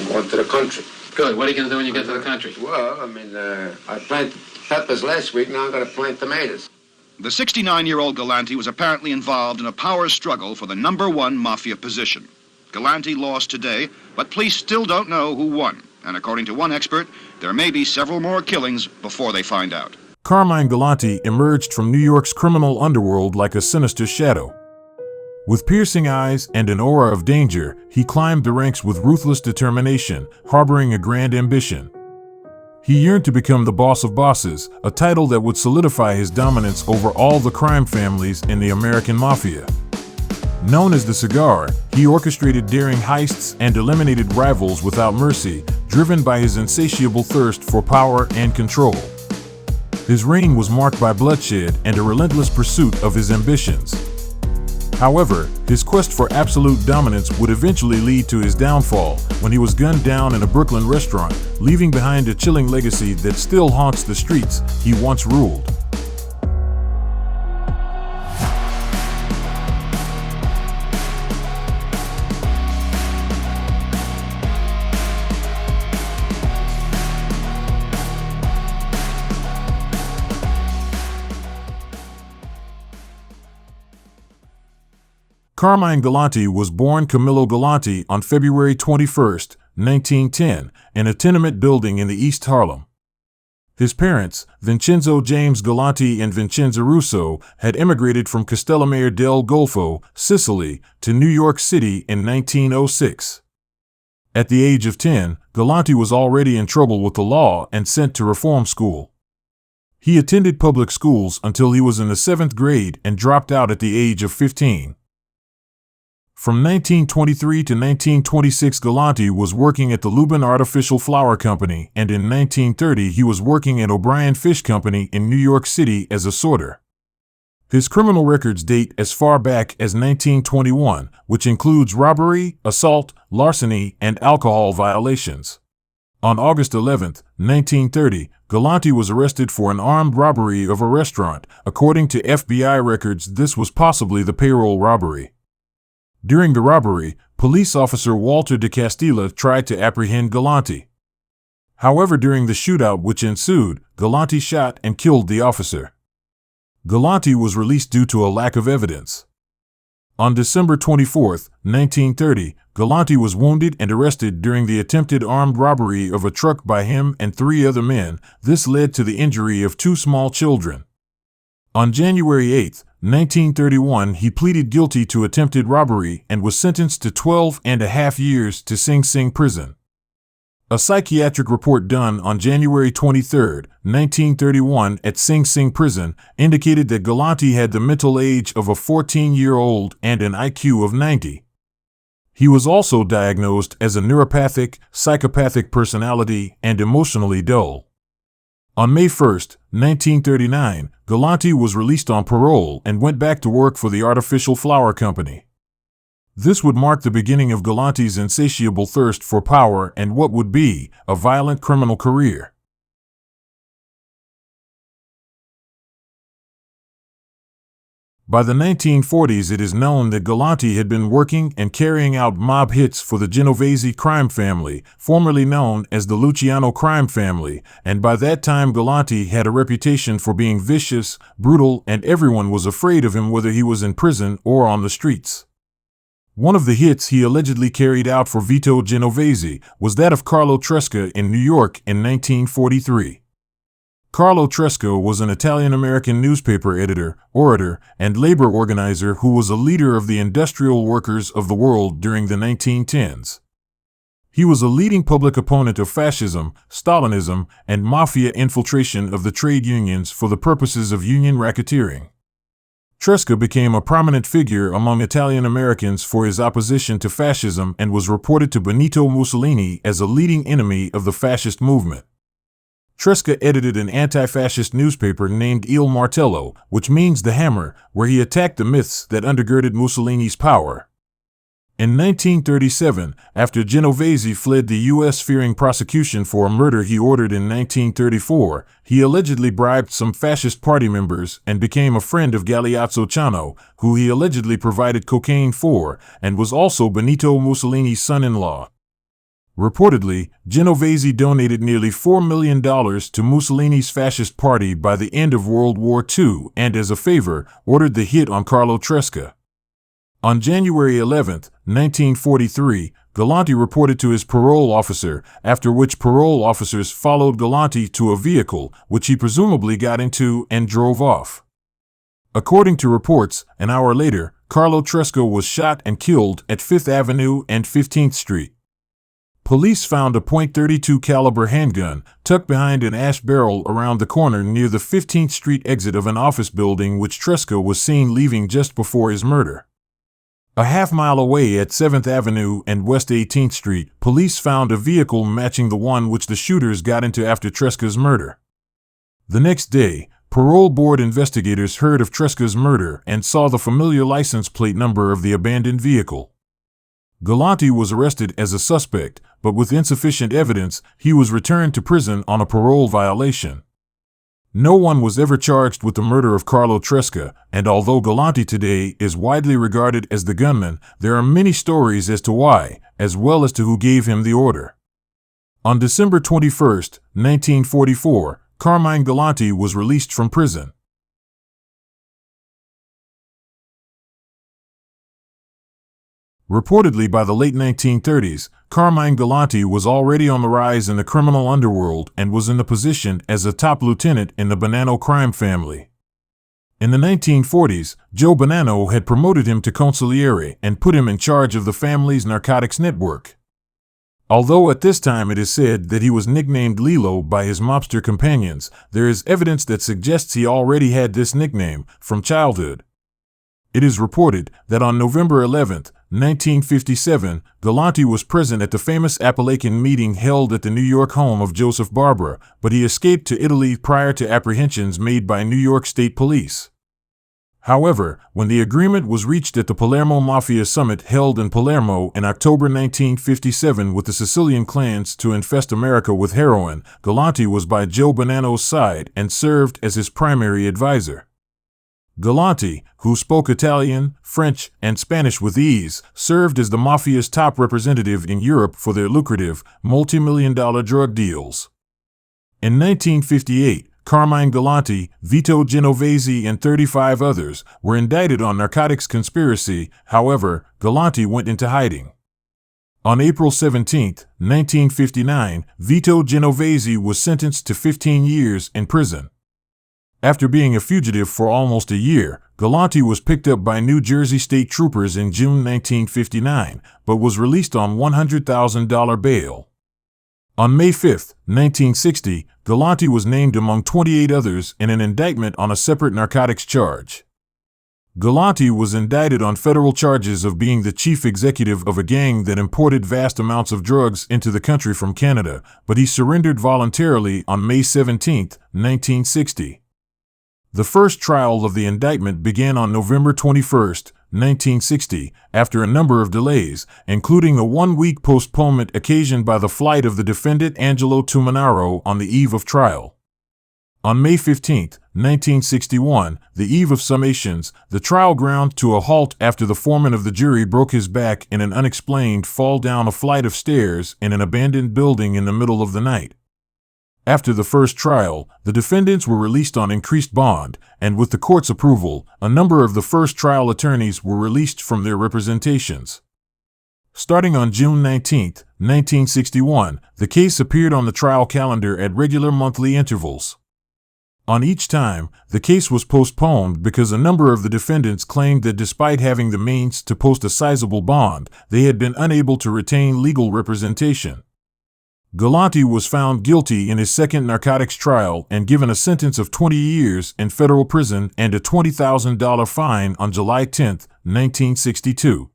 going to the country. Good. What are you going to do when you get to the country? Well, I mean, I planted peppers last week. Now I'm going to plant tomatoes. The 69-year-old Galante was apparently involved in a power struggle for the #1 mafia position. Galante lost today, but police still don't know who won. And according to one expert, there may be several more killings before they find out. Carmine Galante emerged from New York's criminal underworld like a sinister shadow. With piercing eyes and an aura of danger, he climbed the ranks with ruthless determination, harboring a grand ambition. He yearned to become the boss of bosses, a title that would solidify his dominance over all the crime families in the American mafia. Known as the Cigar, he orchestrated daring heists and eliminated rivals without mercy, driven by his insatiable thirst for power and control. His reign was marked by bloodshed and a relentless pursuit of his ambitions. However, his quest for absolute dominance would eventually lead to his downfall when he was gunned down in a Brooklyn restaurant, leaving behind a chilling legacy that still haunts the streets he once ruled. Carmine Galante was born Camillo Galante on February 21, 1910, in a tenement building in the East Harlem. His parents, Vincenzo James Galante and Vincenza Russo, had immigrated from Castellamare del Golfo, Sicily, to New York City in 1906. At the age of 10, Galante was already in trouble with the law and sent to reform school. He attended public schools until he was in the 7th grade and dropped out at the age of 15. From 1923 to 1926, Galante was working at the Lubin Artificial Flower Company, and in 1930 he was working at O'Brien Fish Company in New York City as a sorter. His criminal records date as far back as 1921, which includes robbery, assault, larceny, and alcohol violations. On August 11, 1930, Galante was arrested for an armed robbery of a restaurant. According to FBI records, this was possibly the payroll robbery. During the robbery, police officer Walter de Castilla tried to apprehend Galante. However, during the shootout which ensued, Galante shot and killed the officer. Galante was released due to a lack of evidence. On December 24, 1930, Galante was wounded and arrested during the attempted armed robbery of a truck by him and 3 other men. This led to the injury of 2 small children. On January 8, 1931, he pleaded guilty to attempted robbery and was sentenced to 12.5 years to Sing Sing prison. A psychiatric report done on January 23, 1931 at Sing Sing prison indicated that Galante had the mental age of a 14-year-old and an IQ of 90. He was also diagnosed as a neuropathic, psychopathic personality and emotionally dull. On May 1, 1939, Galante was released on parole and went back to work for the Artificial Flower Company. This would mark the beginning of Galante's insatiable thirst for power and what would be a violent criminal career. By the 1940s, it is known that Galante had been working and carrying out mob hits for the Genovese crime family, formerly known as the Luciano crime family, and by that time Galante had a reputation for being vicious, brutal, and everyone was afraid of him whether he was in prison or on the streets. One of the hits he allegedly carried out for Vito Genovese was that of Carlo Tresca in New York in 1943. Carlo Tresca was an Italian-American newspaper editor, orator, and labor organizer who was a leader of the industrial workers of the world during the 1910s. He was a leading public opponent of fascism, Stalinism, and mafia infiltration of the trade unions for the purposes of union racketeering. Tresca became a prominent figure among Italian-Americans for his opposition to fascism and was reported to Benito Mussolini as a leading enemy of the fascist movement. Tresca edited an anti-fascist newspaper named Il Martello, which means the hammer, where he attacked the myths that undergirded Mussolini's power. In 1937, after Genovese fled the U.S. fearing prosecution for a murder he ordered in 1934, he allegedly bribed some fascist party members and became a friend of Galeazzo Ciano, who he allegedly provided cocaine for, and was also Benito Mussolini's son-in-law. Reportedly, Genovese donated nearly $4 million to Mussolini's fascist party by the end of World War II and, as a favor, ordered the hit on Carlo Tresca. On January 11, 1943, Galante reported to his parole officer, after which parole officers followed Galante to a vehicle, which he presumably got into and drove off. According to reports, an hour later, Carlo Tresca was shot and killed at 5th Avenue and 15th Street. Police found a .32 caliber handgun tucked behind an ash barrel around the corner near the 15th Street exit of an office building, which Tresca was seen leaving just before his murder. A half-mile away at 7th Avenue and West 18th Street, police found a vehicle matching the one which the shooters got into after Tresca's murder. The next day, parole board investigators heard of Tresca's murder and saw the familiar license plate number of the abandoned vehicle. Galante was arrested as a suspect, but with insufficient evidence, he was returned to prison on a parole violation. No one was ever charged with the murder of Carlo Tresca, and although Galante today is widely regarded as the gunman, there are many stories as to why, as well as to who gave him the order. On December 21, 1944, Carmine Galante was released from prison. Reportedly by the late 1930s, Carmine Galante was already on the rise in the criminal underworld and was in the position as a top lieutenant in the Bonanno crime family. In the 1940s, Joe Bonanno had promoted him to consigliere and put him in charge of the family's narcotics network. Although at this time it is said that he was nicknamed Lilo by his mobster companions, there is evidence that suggests he already had this nickname from childhood. It is reported that on November 11, 1957, Galante was present at the famous Appalachian meeting held at the New York home of Joseph Barbara, but he escaped to Italy prior to apprehensions made by New York State Police. However, when the agreement was reached at the Palermo Mafia Summit held in Palermo in October 1957 with the Sicilian clans to infest America with heroin, Galante was by Joe Bonanno's side and served as his primary advisor. Galante, who spoke Italian, French, and Spanish with ease, served as the Mafia's top representative in Europe for their lucrative, multi-million-dollar drug deals. In 1958, Carmine Galante, Vito Genovese, and 35 others were indicted on narcotics conspiracy. However, Galante went into hiding. On April 17, 1959, Vito Genovese was sentenced to 15 years in prison. After being a fugitive for almost a year, Galante was picked up by New Jersey state troopers in June 1959, but was released on $100,000 bail. On May 5, 1960, Galante was named among 28 others in an indictment on a separate narcotics charge. Galante was indicted on federal charges of being the chief executive of a gang that imported vast amounts of drugs into the country from Canada, but he surrendered voluntarily on May 17, 1960. The first trial of the indictment began on November 21, 1960, after a number of delays, including a one-week postponement occasioned by the flight of the defendant Angelo Tuminaro on the eve of trial. On May 15, 1961, the eve of summations, the trial ground to a halt after the foreman of the jury broke his back in an unexplained fall down a flight of stairs in an abandoned building in the middle of the night. After the first trial, the defendants were released on increased bond, and with the court's approval, a number of the first trial attorneys were released from their representations. Starting on June 19, 1961, the case appeared on the trial calendar at regular monthly intervals. On each time, the case was postponed because a number of the defendants claimed that despite having the means to post a sizable bond, they had been unable to retain legal representation. Galante was found guilty in his second narcotics trial and given a sentence of 20 years in federal prison and a $20,000 fine on July 10, 1962.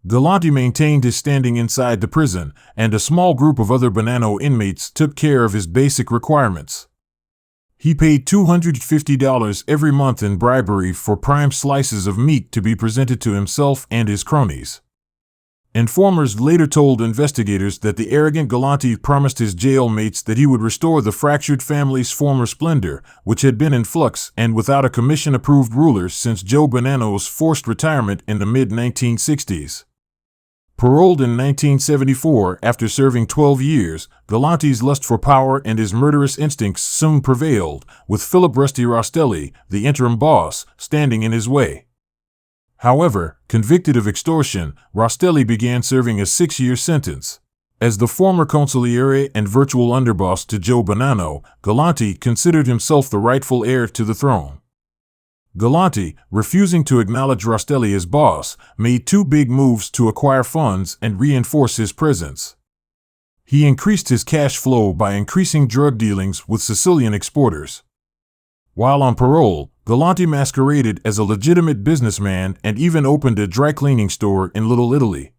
Galante maintained his standing inside the prison, and a small group of other Bonanno inmates took care of his basic requirements. He paid $250 every month in bribery for prime slices of meat to be presented to himself and his cronies. Informers later told investigators that the arrogant Galante promised his jail mates that he would restore the fractured family's former splendor, which had been in flux and without a commission-approved ruler since Joe Bonanno's forced retirement in the mid-1960s. Paroled in 1974 after serving 12 years, Galante's lust for power and his murderous instincts soon prevailed, with Philip "Rusty" Rostelli, the interim boss, standing in his way. However, convicted of extortion, Rostelli began serving a 6-year sentence. As the former consigliere and virtual underboss to Joe Bonanno, Galante considered himself the rightful heir to the throne. Galante, refusing to acknowledge Rostelli as boss, made 2 big moves to acquire funds and reinforce his presence. He increased his cash flow by increasing drug dealings with Sicilian exporters. While on parole, Galante masqueraded as a legitimate businessman and even opened a dry cleaning store in Little Italy.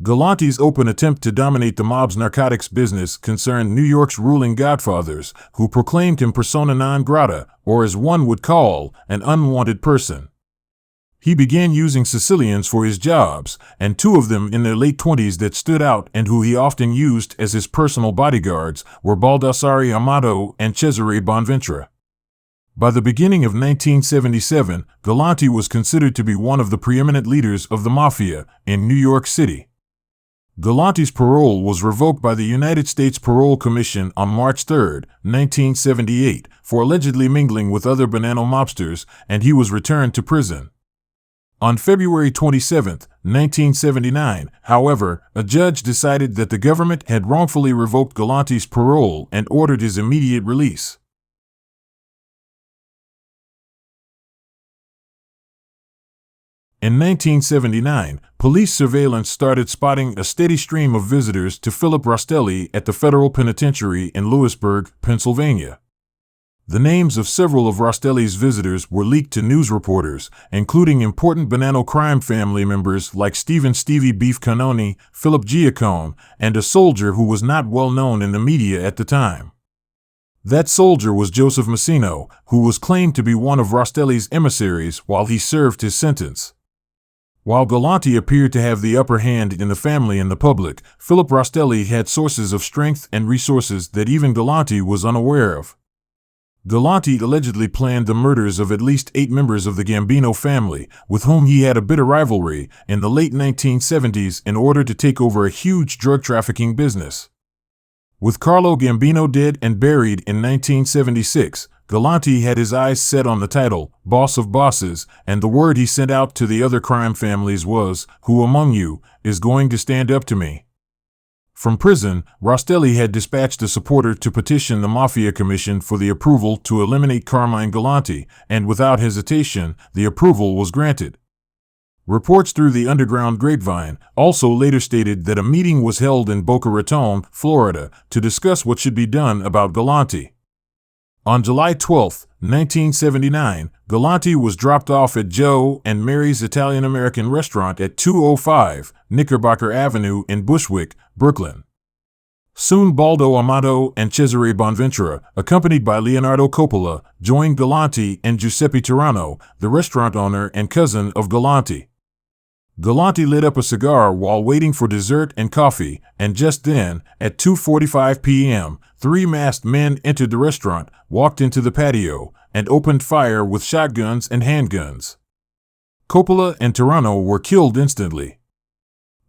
Galante's open attempt to dominate the mob's narcotics business concerned New York's ruling godfathers, who proclaimed him persona non grata, or as one would call, an unwanted person. He began using Sicilians for his jobs, and 2 of them in their late 20s that stood out and who he often used as his personal bodyguards were Baldassare Amato and Cesare Bonventura. By the beginning of 1977, Galante was considered to be one of the preeminent leaders of the mafia in New York City. Galante's parole was revoked by the United States Parole Commission on March 3, 1978, for allegedly mingling with other Bonanno mobsters, and he was returned to prison. On February 27, 1979, however, a judge decided that the government had wrongfully revoked Galante's parole and ordered his immediate release. In 1979, police surveillance started spotting a steady stream of visitors to Philip Rostelli at the federal penitentiary in Lewisburg, Pennsylvania. The names of several of Rostelli's visitors were leaked to news reporters, including important Bonanno crime family members like Stephen "Stevie" Beef Canoni, Philip Giacone, and a soldier who was not well known in the media at the time. That soldier was Joseph Massino, who was claimed to be one of Rostelli's emissaries while he served his sentence. While Galante appeared to have the upper hand in the family and the public, Philip Rostelli had sources of strength and resources that even Galante was unaware of. Galante allegedly planned the murders of at least 8 members of the Gambino family, with whom he had a bitter rivalry, in the late 1970s in order to take over a huge drug trafficking business. With Carlo Gambino dead and buried in 1976, Galante had his eyes set on the title, Boss of Bosses, and the word he sent out to the other crime families was, "Who among you is going to stand up to me?" From prison, Rostelli had dispatched a supporter to petition the Mafia Commission for the approval to eliminate Carmine Galante, and without hesitation, the approval was granted. Reports through the underground grapevine also later stated that a meeting was held in Boca Raton, Florida, to discuss what should be done about Galante. On July 12, 1979, Galante was dropped off at Joe and Mary's Italian-American restaurant at 205 Knickerbocker Avenue in Bushwick, Brooklyn. Soon Baldo Amato and Cesare Bonventura, accompanied by Leonardo Coppola, joined Galante and Giuseppe Tirano, the restaurant owner and cousin of Galante. Galante lit up a cigar while waiting for dessert and coffee, and just then, at 2:45 p.m., 3 masked men entered the restaurant, walked into the patio, and opened fire with shotguns and handguns. Coppola and Tirano were killed instantly.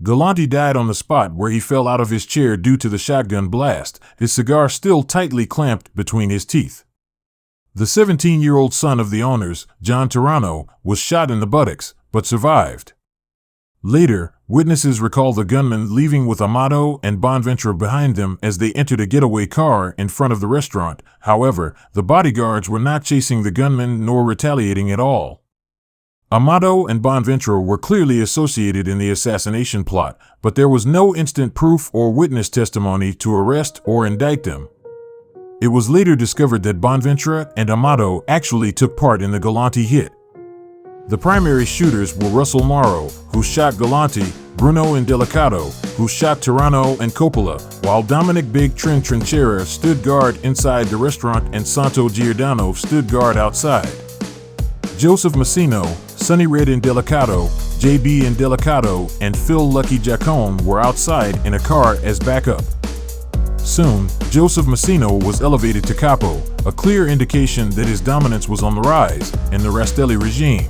Galante died on the spot where he fell out of his chair due to the shotgun blast, his cigar still tightly clamped between his teeth. The 17-year-old son of the owners, John Tirano, was shot in the buttocks, but survived. Later, witnesses recall the gunmen leaving with Amato and Bonventura behind them as they entered a getaway car in front of the restaurant. However, the bodyguards were not chasing the gunmen nor retaliating at all. Amato and Bonventura were clearly associated in the assassination plot, but there was no instant proof or witness testimony to arrest or indict them. It was later discovered that Bonventura and Amato actually took part in the Galante hit. The primary shooters were Russell Morrow, who shot Galante, Bruno Indelicato, who shot Tirano and Coppola, while Dominic Big Trinchera stood guard inside the restaurant and Santo Giordano stood guard outside. Joseph Massino, Sonny Red Indelicato, J.B. Indelicato and Phil Lucky Jacome were outside in a car as backup. Soon, Joseph Massino was elevated to capo, a clear indication that his dominance was on the rise in the Rastelli regime.